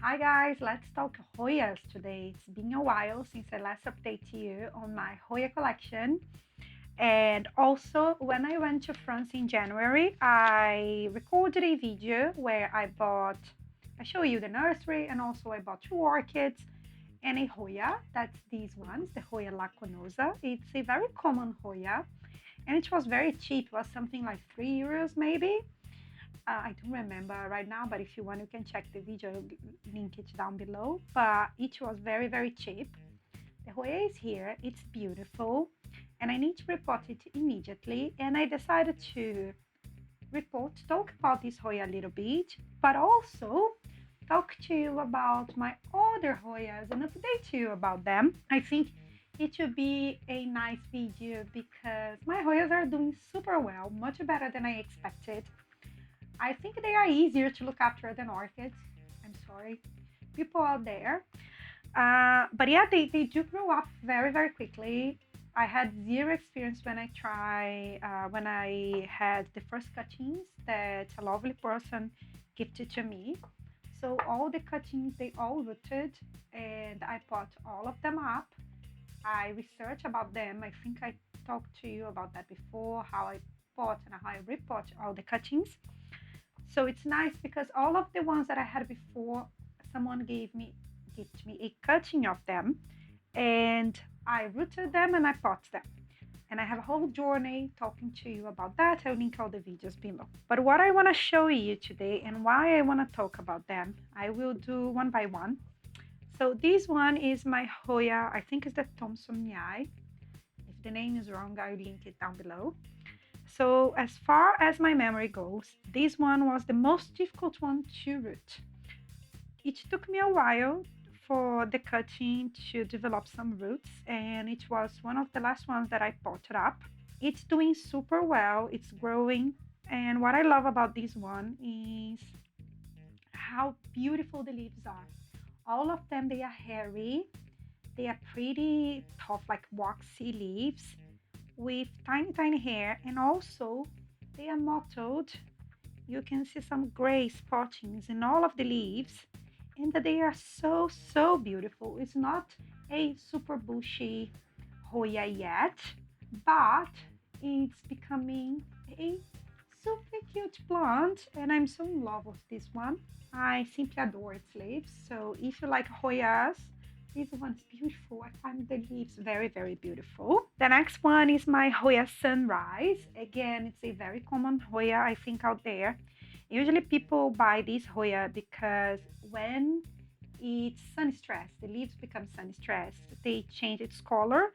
Hi guys, let's talk Hoyas today. It's been a while since I last updated you on my Hoya collection. And also, when I went to France in January, I recorded a video where I show you the nursery, and also I bought two orchids and a Hoya. That's these ones, the Hoya Laconosa. It's a very common Hoya, and it was very cheap. It was something like €3 maybe. I don't remember right now, but if you want, you can check the video, I'll link it down below. But it was very, very cheap. The Hoya is here, it's beautiful, and I need to repot it immediately. And I decided to talk about this Hoya a little bit, but also talk to you about my other Hoyas and update you about them. I think it should be a nice video because my Hoyas are doing super well, much better than I expected. I think they are easier to look after than orchids. I'm sorry, people out there. But yeah, they do grow up very, very quickly. I had zero experience when I had the first cuttings that a lovely person gifted to me. So all the cuttings, they all rooted, and I pot all of them up. I researched about them. I think I talked to you about that before, how I pot and how I repot all the cuttings. So it's nice because all of the ones that I had before, someone gave me a cutting of them, and I rooted them and I pot them. And I have a whole journey talking to you about that. I'll link all the videos below. But what I want to show you today and why I want to talk about them, I will do one by one. So this one is my Hoya, I think it's the thomsonii. If the name is wrong, I'll link it down below. So as far as my memory goes, this one was the most difficult one to root. It took me a while for the cutting to develop some roots, and it was one of the last ones that I potted up. It's doing super well, it's growing, and what I love about this one is how beautiful the leaves are. All of them, they are hairy, they are pretty tough, like waxy leaves with tiny, tiny hair, and also they are mottled. You can see some gray spottings in all of the leaves, and that they are so, so beautiful. It's not a super bushy Hoya yet, but it's becoming a super cute plant, and I'm so in love with this one. I simply adore its leaves. So if you like Hoyas, this one's beautiful. I find the leaves very, very beautiful. The next one is my Hoya Sunrise. Again, it's a very common Hoya, I think, out there. Usually people buy this Hoya because when it's sun stressed, the leaves become sun stressed, they change its color.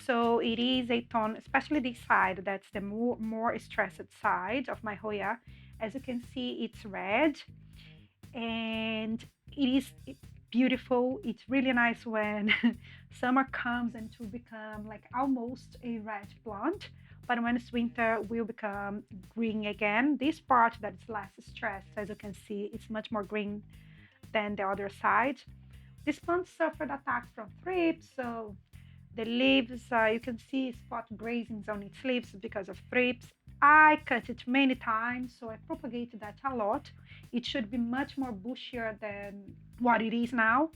So it is a tone, especially this side, that's the more stressed side of my Hoya. As you can see, it's red, and it is beautiful. It's really nice when summer comes and to become like almost a red plant, but when it's winter will become green again. This part that is less stressed, as you can see, it's much more green than the other side. This plant suffered attack from thrips, so the leaves, you can see spot grazings on its leaves because of thrips. I cut it many times, so I propagated that a lot. It should be much more bushier than what it is now.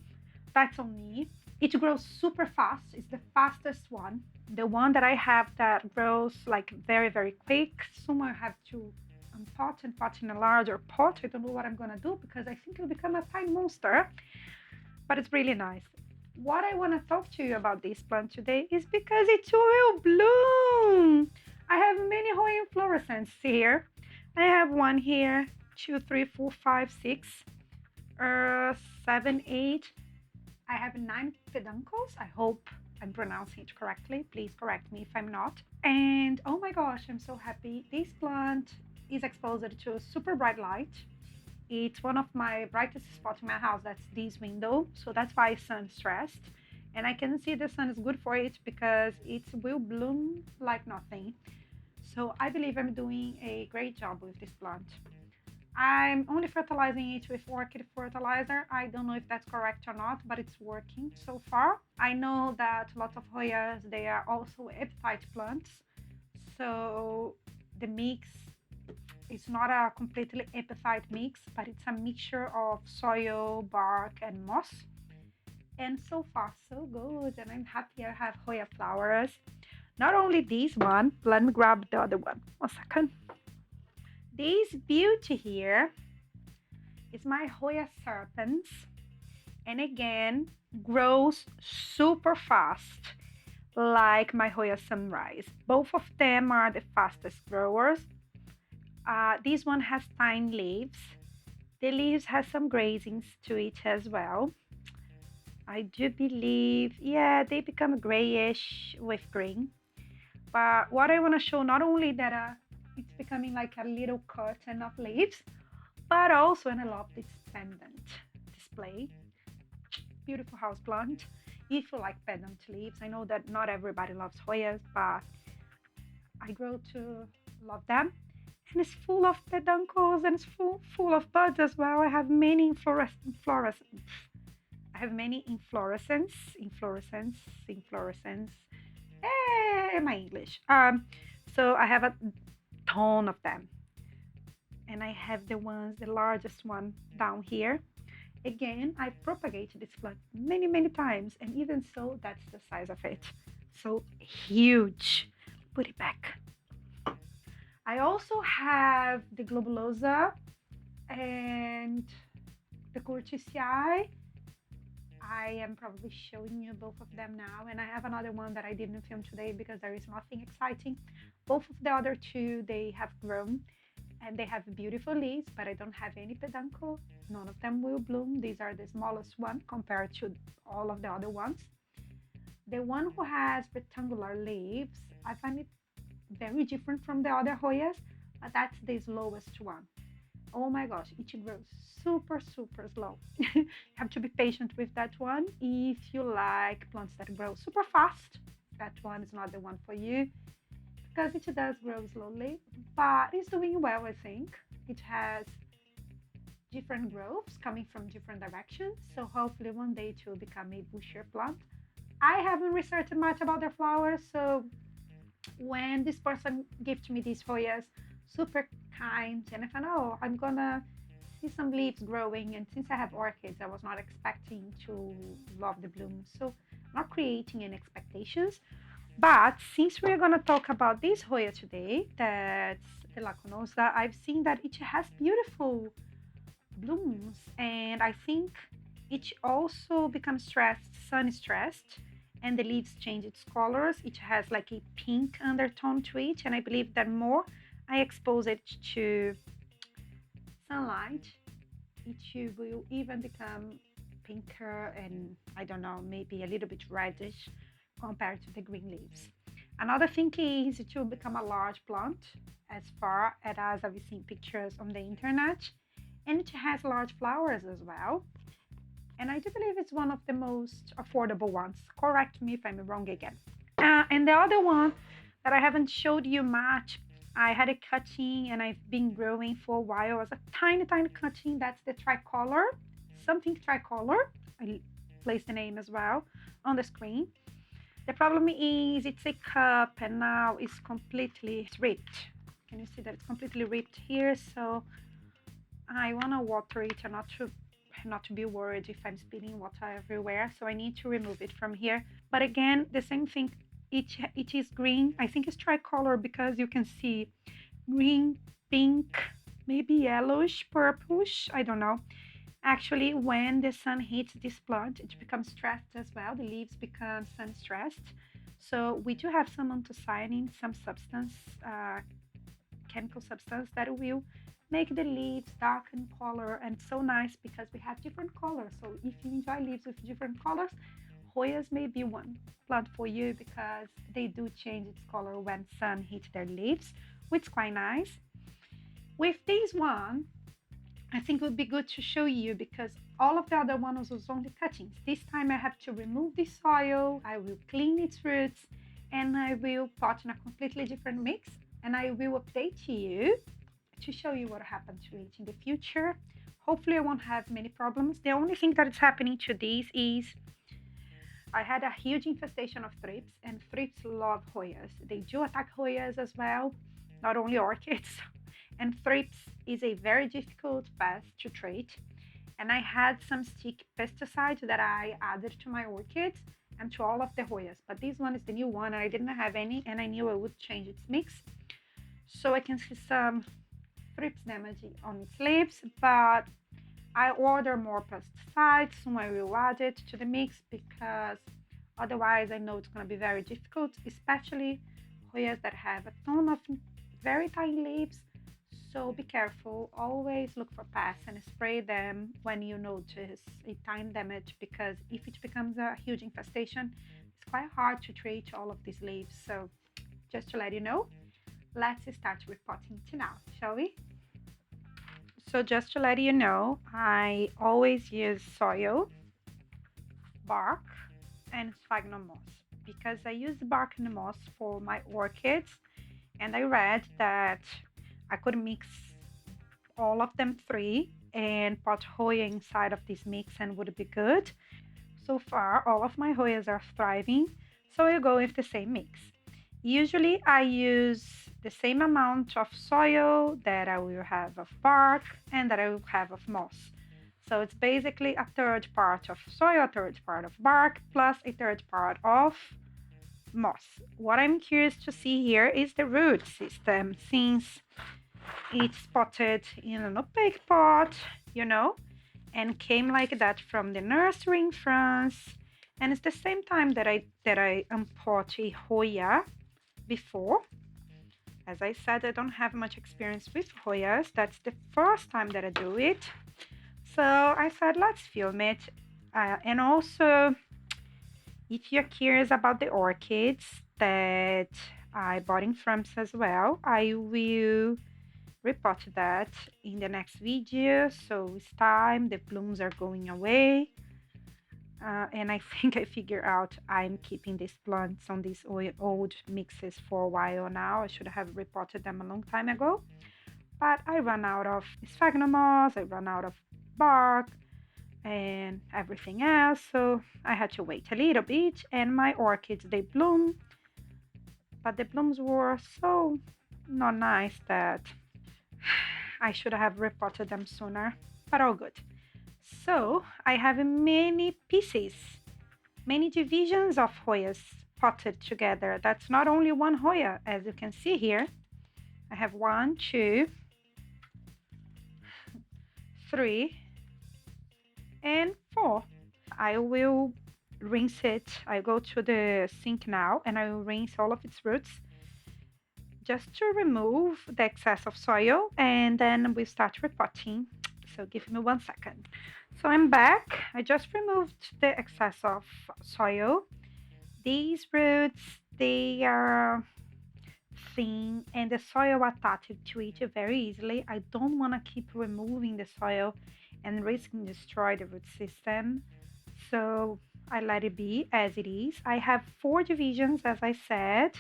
That's on me. It grows super fast. It's the fastest one. The one that I have that grows like very, very quick. Soon I have to unpot and pot in a larger pot. I don't know what I'm gonna do because I think it'll become a tiny monster, but it's really nice. What I want to talk to you about this plant today is because it will bloom. I have many Hoya inflorescences here. I have one here, 2, 3, 4, 5, 6, 7, 8. I have 9 peduncles. I hope I'm pronouncing it correctly. Please correct me if I'm not. And oh my gosh, I'm so happy. This plant is exposed to super bright light. It's one of my brightest spots in my house. That's this window. So that's why it's sun stressed. And I can see the sun is good for it because it will bloom like nothing. So I believe I'm doing a great job with this plant. I'm only fertilizing it with orchid fertilizer. I don't know if that's correct or not, but it's working so far. I know that lots of Hoyas, they are also epiphyte plants. So the mix It's not a completely epiphyte mix, but it's a mixture of soil, bark, and moss. And so far, so good. And I'm happy I have Hoya flowers. Not only this one, let me grab the other one. 1 second. This beauty here is my Hoya Serpens. And again, grows super fast, like my Hoya Sunrise. Both of them are the fastest growers. This one has tiny leaves. The leaves has some grazings to it as well. I do believe, yeah, they become grayish with green. But what I want to show, not only that it's becoming like a little curtain of leaves, but also, and I love this pendant display. Beautiful house plant. If you like pendant leaves, I know that not everybody loves Hoyas, but I grow to love them. And it's full of peduncles and it's full of buds as well. I have many I have many inflorescence. My English. So I have a ton of them, and I have the largest one down here. Again, I propagated this plant many times, and even so, that's the size of it. So huge. Put it back. I also have the Globalosa and the curtisii. I am probably showing you both of them now, and I have another one that I didn't film today because there is nothing exciting. Both of the other two, they have grown and they have beautiful leaves, but I don't have any peduncle. None of them will bloom. These are the smallest one compared to all of the other ones. The one who has rectangular leaves, I find it very different from the other Hoyas, but that's the slowest one. Oh my gosh, it grows super slow. You have to be patient with that one. If you like plants that grow super fast, that one is not the one for you because it does grow slowly, but it's doing well, I think. It has different growths coming from different directions, so hopefully one day it will become a bushier plant. I haven't researched much about their flowers, so when this person gave me these Hoyas, super kind, and I thought, oh, I'm gonna see some leaves growing. And since I have orchids, I was not expecting to love the blooms, so not creating any expectations. But since we're gonna talk about this Hoya today, that's the lacunosa, I've seen that it has beautiful blooms, and I think it also becomes sun stressed, and the leaves change its colors. It has like a pink undertone to it, and I believe that more I expose it to sunlight, it will even become pinker and I don't know, maybe a little bit reddish compared to the green leaves. Another thing is it will become a large plant as far as I've seen pictures on the internet, and it has large flowers as well. And I do believe it's one of the most affordable ones. Correct me if I'm wrong again. And the other one that I haven't showed you much, I had a cutting and I've been growing for a while. It was a tiny cutting. That's the Tricolor, something Tricolor. I placed the name as well on the screen. The problem is it's a cup and now it's ripped. Can you see that it's completely ripped here? So I want to water it and not to be worried if I'm spilling water everywhere. So I need to remove it from here. But again, the same thing. It is green. I think it's tricolor because you can see green, pink, maybe yellowish, purplish. I don't know. Actually, when the sun hits this plant, it becomes stressed as well. The leaves become sun stressed. So we do have some anthocyanin, some substance, chemical substance that will make the leaves dark in color, and so nice because we have different colors. So if you enjoy leaves with different colors, Hoyas may be one plant for you because they do change its color when sun hits their leaves, which is quite nice. With this one, I think it would be good to show you because all of the other ones was only cuttings. This time I have to remove the soil, I will clean its roots, and I will pot in a completely different mix, and I will update you to show you what happened to it in the future. Hopefully I won't have many problems. The only thing that is happening to these is I had a huge infestation of thrips, and thrips love Hoyas. They do attack Hoyas as well, not only orchids. And thrips is a very difficult pest to treat. And I had some stick pesticides that I added to my orchids and to all of the Hoyas. But this one is the new one, and I didn't have any, and I knew I would change its mix. So I can see some thrips damage on its leaves, but I order more pesticides. Soon I will add it to the mix because otherwise I know it's going to be very difficult, especially Hoyas that have a ton of very tiny leaves. So be careful. Always look for pests and spray them when you notice a tiny damage, because if it becomes a huge infestation, it's quite hard to treat all of these leaves. So just to let you know, let's start repotting it now, shall we? So just to let you know, I always use soil, bark, and sphagnum moss because I use bark and moss for my orchids, and I read that I could mix all of them three and put Hoya inside of this mix and would be good. So far, all of my Hoyas are thriving, so I go with the same mix. Usually I use the same amount of soil that I will have of bark and that I will have of moss. So it's basically a third part of soil, a third part of bark, plus a third part of moss. What I'm curious to see here is the root system, since it's potted in an opaque pot, you know, and came like that from the nursery in France. And it's the same time that I unpot a Hoya before. As I said, I don't have much experience with Hoyas. That's the first time that I do it. So I said, let's film it. And also, if you're curious about the orchids that I bought in France as well, I will report that in the next video. So it's time, the blooms are going away. And I think I figured out I'm keeping these plants on these old mixes for a while now. I should have reported them a long time ago. But I ran out of sphagnum moss, I ran out of bark and everything else. So I had to wait a little bit, and my orchids, they bloom. But the blooms were so not nice that I should have reported them sooner, but all good. So I have many pieces, many divisions of Hoyas potted together. That's not only one Hoya, as you can see here. I have 1, 2, 3, and 4. I will rinse it. I go to the sink now and I will rinse all of its roots just to remove the excess of soil, and then we start repotting. So give me 1 second. So I'm back. I just removed the excess of soil. These roots, they are thin and the soil attached to it very easily. I don't want to keep removing the soil and risking destroy the root system. So I let it be as it is. I have 4 divisions, as I said.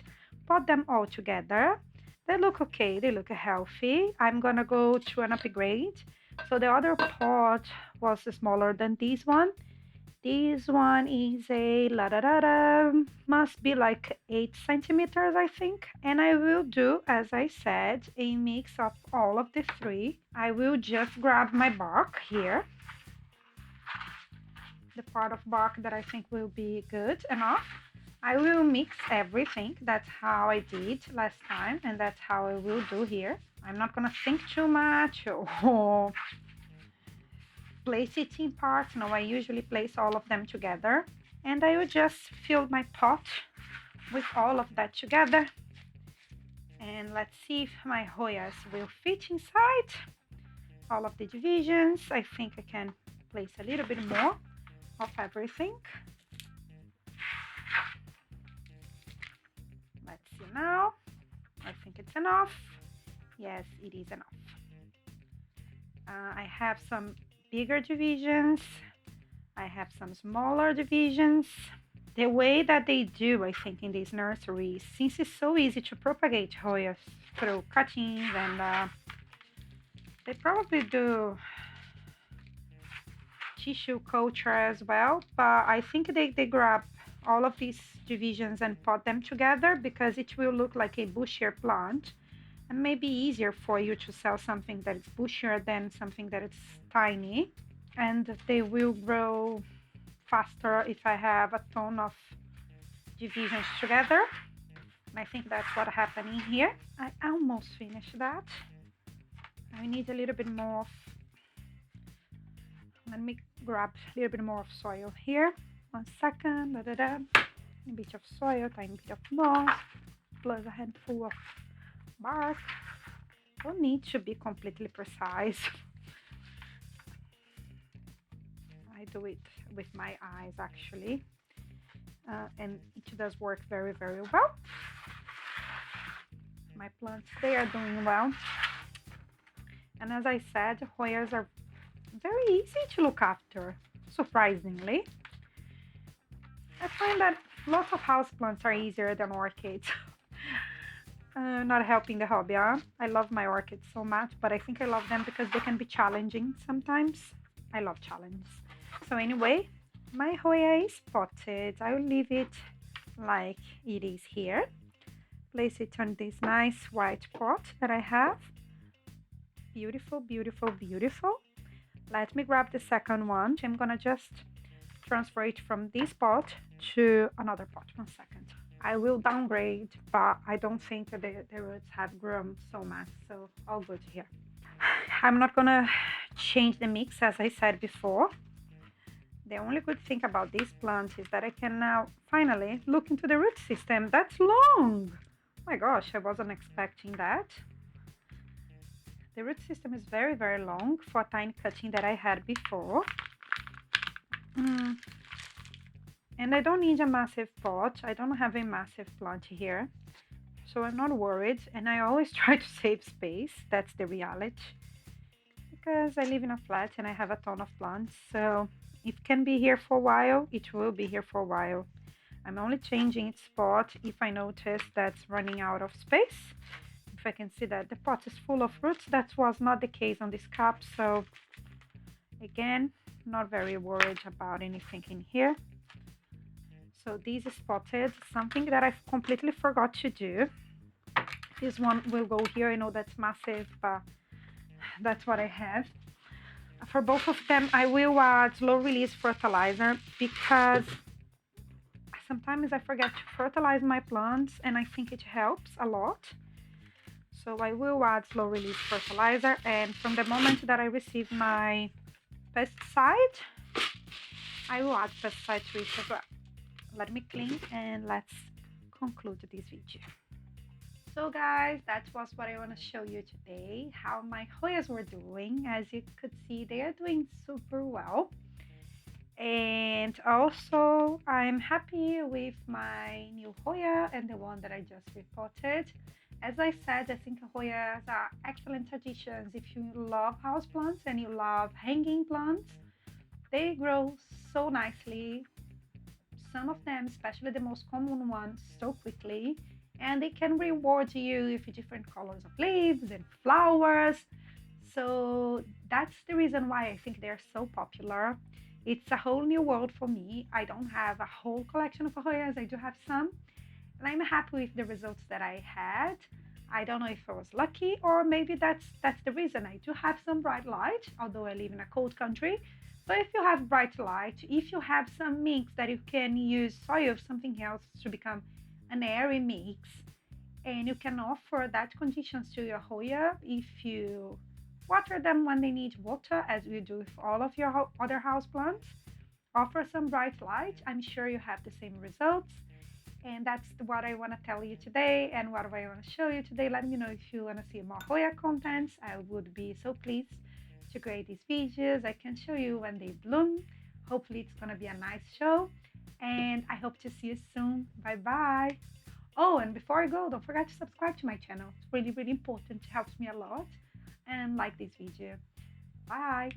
Put them all together. They look okay, they look healthy. I'm gonna go to an upgrade. So the other pot was smaller than this one. This one is a must be like 8 centimeters, I think. And I will do, as I said, a mix of all of the 3. I will just grab my bark here, the part of bark that I think will be good enough. I will mix everything. That's how I did last time, and that's how I will do here. I'm not gonna think too much or place it in parts. No, I usually place all of them together, and I will just fill my pot with all of that together. And let's see if my Hoyas will fit inside all of the divisions. I think I can place a little bit more of everything. Let's see now. I think it's enough. Yes, it is enough. I have some bigger divisions. I have some smaller divisions. The way that they do, I think, in these nurseries, since it's so easy to propagate Hoyas through cuttings, and they probably do tissue culture as well, but I think they grab all of these divisions and pot them together because it will look like a bushier plant. and maybe easier for you to sell something that is bushier than something that is tiny, and they will grow faster if I have a ton of divisions together. And I think that's what happening here. I almost finished that. I need a little bit more of, let me grab a little bit more of soil here. 1 second. A bit of soil, tiny bit of moss, plus a handful of bark. Don't need to be completely precise. I do it with my eyes actually, and it does work very, very well. My plants, they are doing well. And as I said, Hoyas are very easy to look after, surprisingly. I find that lots of houseplants are easier than orchids. Not helping the hobby, huh? I love my orchids so much, but I think I love them because they can be challenging sometimes. I love challenges. So anyway, my Hoya is potted. I will leave it like it is here. Place it on this nice white pot that I have. Beautiful, beautiful, beautiful. Let me grab the second one. I'm gonna just transfer it from this pot to another pot. 1 second. I will downgrade, but I don't think that the roots have grown so much, so all good here. I'm not gonna change the mix as I said before. The only good thing about this plant is that I can now finally look into the root system. That's long! Oh my gosh, I wasn't expecting that. The root system is very, very long for a tiny cutting that I had before. And I don't need a massive pot. I don't have a massive plant here, so I'm not worried. And I always try to save space. That's the reality. Because I live in a flat and I have a ton of plants, so it can be here for a while. It will be here for a while. I'm only changing its pot if I notice that's running out of space. If I can see that the pot is full of roots, that was not the case on this cup. So again, not very worried about anything in here. So this is potted. Something that I completely forgot to do. This one will go here. I know that's massive, but that's what I have. For both of them, I will add slow release fertilizer because sometimes I forget to fertilize my plants and I think it helps a lot. So I will add slow release fertilizer, and from the moment that I receive my pesticide, I will add pesticide to it as well. Let me clean and let's conclude this video. So guys, that was what I want to show you today, how my Hoyas were doing. As you could see, they are doing super well. And also I'm happy with my new Hoya and the one that I just repotted. As I said, I think Hoyas are excellent additions if you love houseplants and you love hanging plants. They grow so nicely, some of them, especially the most common ones, so quickly, and they can reward you with different colors of leaves and flowers. So that's the reason why I think they're so popular. It's a whole new world for me. I don't have a whole collection of Hoyas. I do have some, and I'm happy with the results that I had. I don't know if I was lucky, or maybe that's the reason. I do have some bright light, although I live in a cold country. So if you have bright light, if you have some mix that you can use soil of something else to become an airy mix, and you can offer that conditions to your Hoya if you water them when they need water, as you do with all of your other houseplants. Offer some bright light. I'm sure you have the same results. And that's what I want to tell you today and what I want to show you today. Let me know if you want to see more Hoya contents. I would be so pleased to create these videos. I can show you when they bloom. Hopefully it's going to be a nice show. And I hope to see you soon. Bye bye. Oh, and before I go, don't forget to subscribe to my channel. It's really, really important. It helps me a lot. And like this video. Bye.